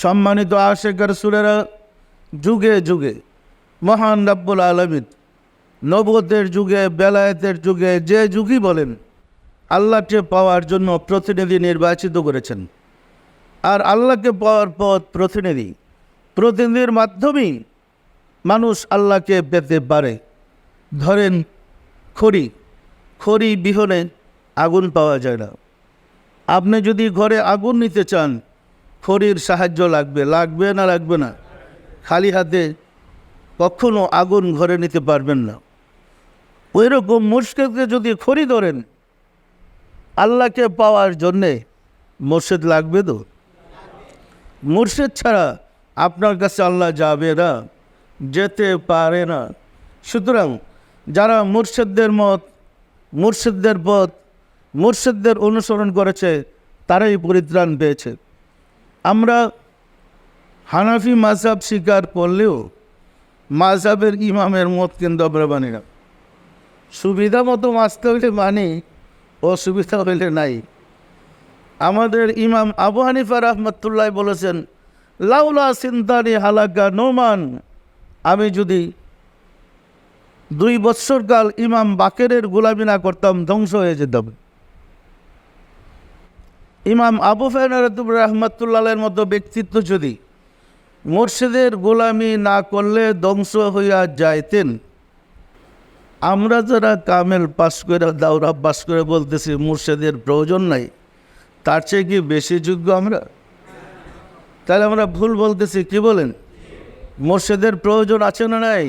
সম্মানিত আশিক রাসূলেরা, যুগে যুগে মহান রব্বুল আলামিন নবুয়তের যুগে, বেলায়েতের যুগে, যে যুগই বলেন, আল্লাহকে পাওয়ার জন্য প্রতিনিধি নির্বাচিত করেছেন। আর আল্লাহকে পাওয়ার পথ প্রতিনিধির মাধ্যমেই মানুষ আল্লাহকে পেতে পারে। ধরেন খড়ি বিহনে আগুন পাওয়া যায় না। আপনি যদি ঘরে আগুন নিতে চান, খড়ির সাহায্য লাগবে না? খালি হাতে কখনো আগুন ঘরে নিতে পারবেন না। ওই রকম মুর্শিদকে যদি খড়ি ধরেন, আল্লাহকে পাওয়ার জন্যে মুর্শিদ লাগবে তো। মুর্শিদ ছাড়া আপনার কাছে আল্লাহ যাবে না, যেতে পারে না। সুতরাং যারা মুর্শিদদের মত, মুর্শিদদের পথ, মুর্শিদদের অনুসরণ করেছে, তারাই পরিত্রাণ পেয়েছে। আমরা হানাফি মাযহাব স্বীকার করলেও মাযহাবের ইমামের মত কিন্তু আমরা মানি না। সুবিধা মতো মাসতে হইলে মানি, অসুবিধা হইলে নাই। আমাদের ইমাম আবু হানিফা রাহমাতুল্লাহ বলেছেন, লাউলা সিনতানি হালাকা নোমান, আমি যদি 2 বৎসরকাল ইমাম বাকেরের গোলামি না করতাম, ধ্বংস হয়ে যেতাম। ইমাম আবু হানিফা রাহমাতুল্লাহের মতো ব্যক্তিত্ব যদি মুর্শিদের গোলামি না করলে ধ্বংস হইয়া যাইতেন, আমরা যারা কামেল পাস করে, দাওরা পাস করে বলতেছি মুর্শিদের প্রয়োজন নাই, তার চেয়ে কি বেশি যোগ্য আমরা? তাহলে আমরা ভুল বলতেছি, কি বলেন? মুর্শিদের প্রয়োজন আছে না নাই?